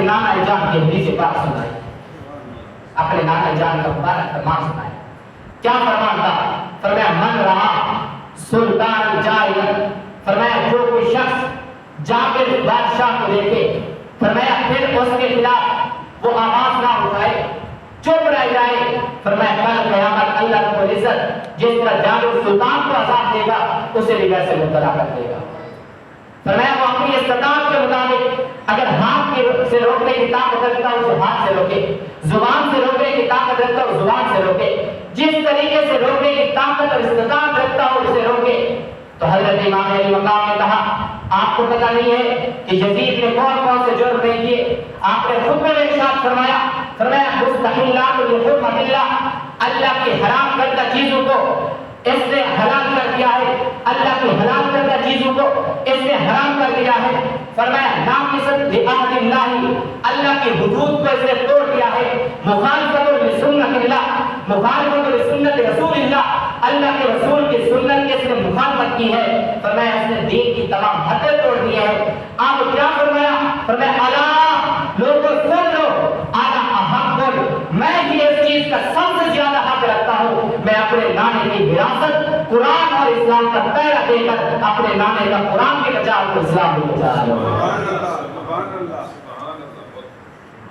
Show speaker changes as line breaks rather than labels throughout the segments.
اپنے نانا جان کی حدیث پاک سنائی، اپنے نانا جان کا مبارک فرمان سنایا۔ کیا فرمان تھا؟ فرمایا من رہا سلطان جائر، فرمایا جو کوئی شخص جابر بادشاہ کو دیکھے، فرمایا پھر اس کے خلاف وہ آواز نہ اٹھائے، چپ رہ جائے، فرمایا کل قیامت اللہ رب العزت جس طرح جابر سلطان کو عذاب دے گا اسے بھی ویسے مبتلا کر دے گا۔ فرمایا وہ اپنی استطاعت کے مطابق اگر ہاتھ سے روکنے کی طاقت رکھتا ہے اسے ہاتھ سے روکے، زبان سے روکنے کی طاقت رکھتا ہے زبان سے روکے، جس طریقے سے روکنے کی طاقت اور استطاعت رکھتا ہو اسے روکے۔ تو حضرت امام علی مقام نے کہا آپ کو پتہ نہیں ہے کہ یزید نے کون کون سے جرم نہیں کیے؟ آپ نے خطبے میں ارشاد فرمایا، فرمایا مستحلات لحرمت اللہ، اللہ کی حرام کردہ چیزوں کو اس نے حلال کر دیا ہے، اللہ کی حلال کردہ چیزوں کو اس نے حرام کر دیا ہے۔ فرمایا ناقصۃ لعہد اللہ، اللہ کی حدود کو اس نے توڑ دیا ہے، مخالفت لسنت اللہ، مخالفت لسنت رسول اللہ، اللہ کے رسول کی سنت کی اس نے مخالفت کی ہے۔ فرمایا اس نے دین کی تمام حدیں توڑ دی ہے۔ آپ کیا فرمایا؟ فرمایا الا لوگوں سن لو، انا احق، میں ہی اس چیز کا سب سے زیادہ حق رکھتا ہوں، میں اپنے نانے کی وراثت قرآن اور اسلام کا پہرا دے کر اپنے نانے کا قرآن کی بجائے کو اسلام کی بجائے۔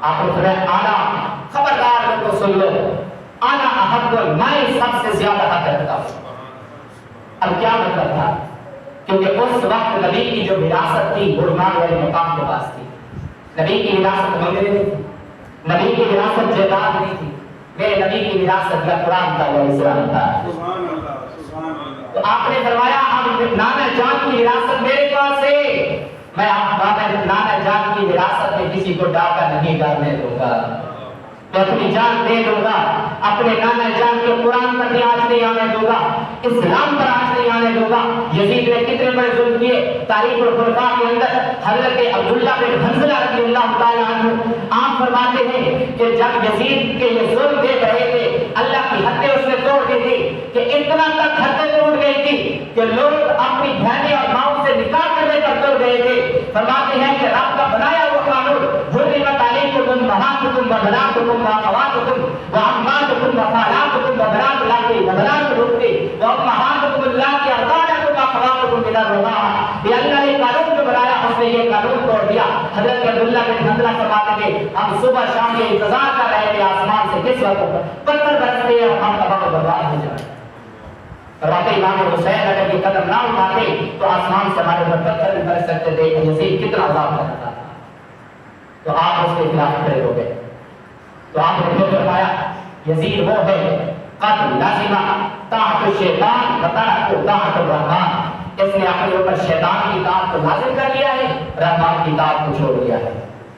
آپ نے فرمایا انا، خبردار لوگوں سن لو، انا احق، میں سب سے زیادہ حق رکھتا ہوں۔ اب کیا مطلب تھا؟ کیونکہ اس وقت نبی کی جو وراثت تھی علماء والے مقام کے پاس تھی، نبی کی وراثت منگلے نہیں تھی، نبی کی وراثت جائیداد نہیں تھی، میرے نبی کی وراثت کا قرآن تھا اور اسلام تھا۔ تو آپ نے فرمایا اب نانا جان کی وراثت میرے پاس ہے، میں آپ نانا جان کی وراثت میں کسی کو ڈاکہ نہیں ڈالنے دوں گا، میں اپنی جان دے دوں گا، اپنے نانا جان کے قرآن پر بھی آج نہیں آنے دوں گا، اسلام پر آج نہیں آنے دوں گا۔ یزید نے کتنے بڑے ظلم کیے، تاریخ الخلفاء کے اندر حضرت عبداللہ بن حنظلہ رضی اللہ تعالیٰ عنہ آپ فرماتے ہیں کہ جب یزید کے یہ ظلم دیکھ رہے تھے اللہ کی حدیں اس نے توڑ دی تھی کہ اتنا تک حدیں ٹوٹ گئی تھی کہ لوگ اپنی بہنیں اور ماؤں سے نکاح کرنے پر تل گئے تھے۔ فرماتے ہیں کہ رب کا بنایا ہوا قانون حرمت علیکم امہاتکم وبناتکم واخواتکم وعماتکم وخالاتکم وبنات الاخ وبنات الاخت وامہاتکم اللاتي ارضعنکم واخواتکم من الرضاعہ، یہ اللہ نے قانون جو بنایا اس نے یہ قانون توڑ دیا۔ حضرت عبداللہ بن حنظلہ فرماتے ہیں ہم صبح شام یہ انتظار کر رہے تھے آسمان سے کس وقت پتھر برستے اور ہم تباہ و برباد ہو جائیں۔ فرماتے امام حسین اگر یہ قدم نہ اٹھاتے تو آسمان سے ہمارے پر پتھر بھی برس سکتے تھے، یزید کتنا عذاب کرتا تھا۔ تو آپ اس کے خلاف کھڑے ہو گئے، تو آپ نے پھر فرمایا یزید وہ ہے قد لازم طاعت الشیطان وترک طاعت الرحمن، اس نے اپنے اوپر شیطان کی اطاعت کو لازم کر لیا ہے، رحمان کی اطاعت کو چھوڑ دیا ہے۔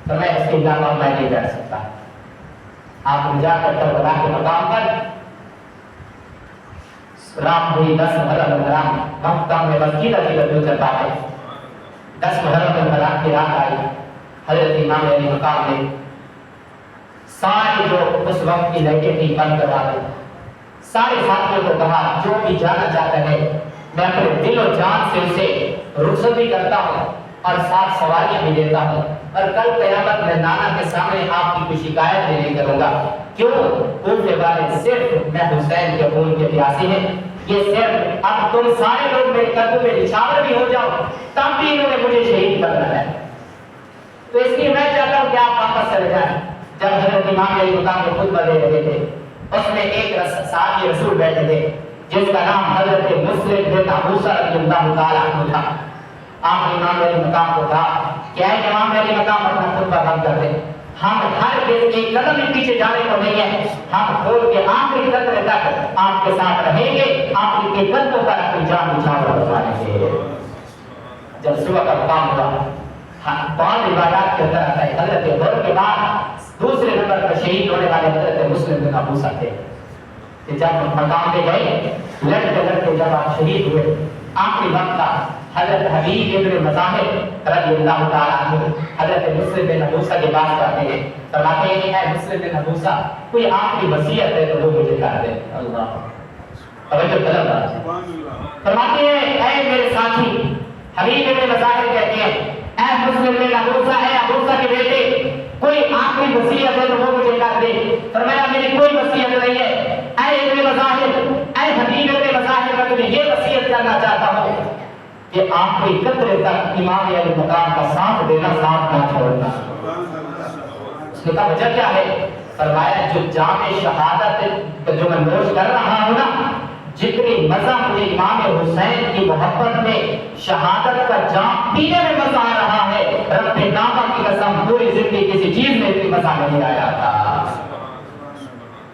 تو میں اس کے علاوہ میں نہیں بیٹھ سکتا۔ آپ جا کر کربلا کے مقام پر رات ہوئی 10 محرم الحرام، مقام میں مسجد عجیب کرتا ہے، 10 محرم الحرام کی رات آئی، حضرت امام علی مقام نے سارے جو اس وقت کی لائٹیں تھی بند کروا دی، سارے ساتھیوں کو کہا جو بھی جانا چاہتا ہے میں اپنے دل و جان سے اسے رخصت بھی کرتا ہوں اور ساتھ سواریاں بھی دیتا ہوں، اور کل قیامت میں نانا کے سامنے آپ کی کوئی شکایت بھی نہیں کروں گا۔ کیوں؟ کوفے والے صرف میں حسین کے خون کے پیاسے ہیں، یہ صرف اب تم سارے لوگ میرے قدموں میں نچھاور بھی ہو جاؤ تب بھی انہوں نے مجھے شہید کرنا ہے، تو اس لیے میں چاہتا ہوں کہ آپ واپس چلے جائیں۔ جب حضرت امام علی مقام میں خطبہ دے رہے تھے اس میں ایک صحابی رسول بیٹھے تھے جس کا نام حضرت مسلم بن ابوسہ رضی اللہ تعالیٰ عنہ تھا۔ آپ نے امام علی مقام کو کہا کہ اے امام علی مقام اپنا خطبہ بند کر دیں، ہم ہر ایک قدم بھی پیچھے جانے کو نہیں ہے، ہم کھول کے آخری قطرے تک آپ کے ساتھ رہیں گے، آپ کے قدموں پر اپنی جان نچھاور کروانے گے۔ جب صبح کا مقام ہوا 5 عبادات کے اندر آتا ہے، حضرت ظہر کے بعد دوسرے نمبر پر شہید ہونے والے حضرت مسلم بن ابوسہ تھے کہ جب مقام پہ گئے لڑتے لڑتے جب آپ شہید ہوئے، آخری وقت کا حضرت حبیب ابن مظاہر رضی اللہ تعالیٰ عنہ حضرت مسلم بن ابوسہ کے پاس جاتے ہیں، فرماتے ہیں اے مسلم بن ابوسہ کوئی آخری وصیت ہے تو وہ مجھے کر دیں۔ اللہ فرماتے ہیں اے میرے ساتھی، حبیب ابن مظاہر کہتے ہیں اے مسلم بن ابوسہ، اے ابوسہ کے بیٹے، کوئی وصیت ہے تو وہ مجھے کر دے. فرمایا میری کوئی وصیت نہیں ہے. اے ابن مظاہر، اے حبیب ابن مظاہر، میں تجھے یہ وصیت کرنا چاہتا ہوں کہ آپ کو قطرے تک امام علی مقام کا ساتھ دینا، ساتھ نہ چھوڑنا. اس نے کہا وجہ کیا ہے؟ فرمایا جو جام شہادت جو میں نوش کر رہا ہوں نا، جتنی مزہ مجھے امام حسین کی محبت میں شہادت کا جام پینے میں مزہ آ رہا ہے، رب کعبہ کی قسم پوری زندگی کسی چیز میں اتنی مزہ نہیں آیا تھا.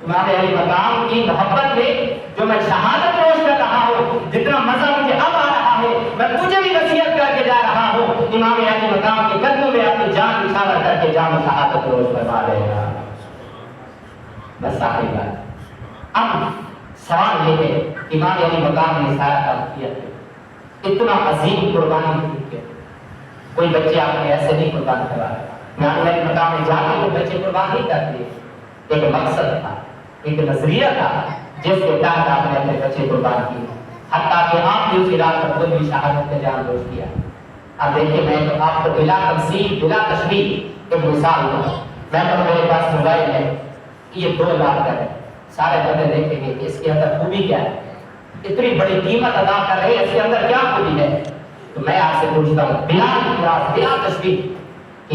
امام علی مقام کی محبت میں جو میں شہادت نوش کر رہا ہوں، جتنا مزہ مجھے اب آ رہا ہے، میں تجھے بھی وصیت کر کے جا رہا ہوں امام علی مقام کے قدموں میں اپنی جان نثار کر کے جام شہادت نوش فرما لے گا. بس آخری بات. اب سوال یہ ہے امام علی مقام نے سارا کام کیا، اتنا عظیم قربانی کی، کوئی بچے آپ نے ایسے نہیں قربان کرا. امام علی مقام میں جا کے وہ بچے قربان نہیں کرتے. ایک مقصد تھا، ایک نظریہ تھا جس کے تحت آپ نے اپنے بچے قربان کیے، حتیٰ کہ آپ نے اس کی رات پر خود بھی شہادت کا جان نوش کیا. اب دیکھیں میں تو آپ کو بلا تمثیل بلا تشبیہ ایک مثال دوں. میں تو میرے پاس موبائل ہے، یہ 2 لاکھ کا ہے. سارے بندے دیکھیں گے اس کے اندر خوبی کیا ہے، اتنی بڑی قیمت ادا کر رہے ہیں، اس کے اندر کیا خوبی ہے؟ تو میں آپ سے پوچھتا ہوں بلا اعتراض بلا تشبیہ،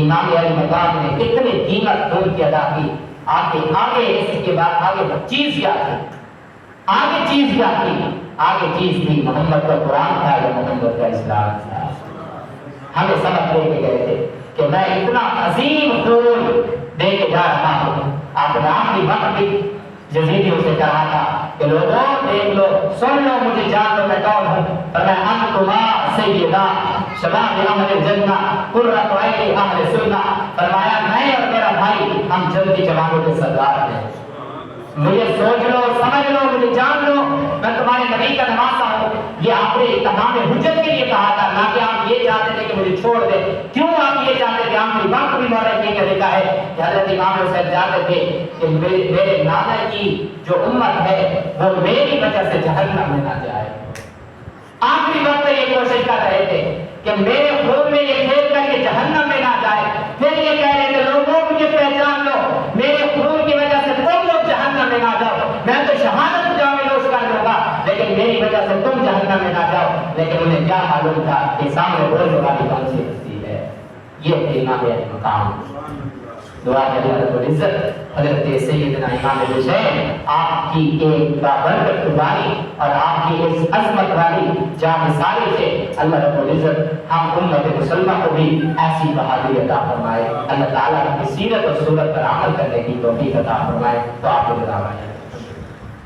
امام علی مقام نے کتنی قیمت خود کی ادا کی. آگے اس کے بعد آگے چیز کیا تھی؟ آگے چیز کیا تھی؟ آگے چیز تھی محمد کا قرآن تھا یا محمد کا اسلام تھا. ہمیں سبق لے کے گئے تھے کہ میں اتنا عظیم خون دے کے جا رہا ہوں. آپ نے آخری وقت بھی یزیدیوں سے کہا تھا کہ لوگوں دیکھ لو، سن لو، مجھے جان لو میں کون ہوں. اور میں انتما سیدہ شباب اہل جنہ قرۃ عین اہل سنہ. فرمایا میں اور میرا بھائی ہم جلدی جوانوں کے سردار ہیں. مجھے سوچ لو، سمجھ لو، مجھے جان لو، میں تمہارے نبی کا نواسا ہوں. یہ آپ نے تمام حجت کے لیے کہا تھا، نہ کہ آپ یہ چاہتے تھے کہ مجھے چھوڑ دے. کیوں آپ یہ چاہتے تھے؟ آپ نے وقت بھی مولا یہ طریقہ ہے کہ حضرت امام حسین چاہتے تھے کہ میرے نانا کی جو امت ہے وہ میری وجہ سے جہنم میں نہ جائے. آخری وقت یہ کوشش کر رہے تھے کہ میرے خون میں یہ کھیل کر کے جہنم میں نہ جائے. پھر یہ کہہ رہے تھے لوگوں مجھے پہچان لو، میرے خون کی وجہ سے تم لوگ جہنم میں نہ جاؤ. میں تو شہادت جام نوش کر لوں گا لیکن میری وجہ سے تم جہنم میں نہ جاؤ. لیکن انہیں کیا معلوم تھا کہ سامنے بولنے والی کون سی ہستی ہے؟ یہ تھے امام علی مقام. دعا ہے اللہ رب العزت حضرت سیدنا امام حسین آپ کی ایک بابرکت قربانی اور آپ کی اس عظمت والی جانثاری سے اللہ رب العزت ہم امت مسلمہ کو بھی ایسی بہادری عطا فرمائے. اللہ تعالیٰ کی سیرت اور صورت پر عمل کرنے کی توفیق عطا فرمائے. تو آپ کو بتانا ہے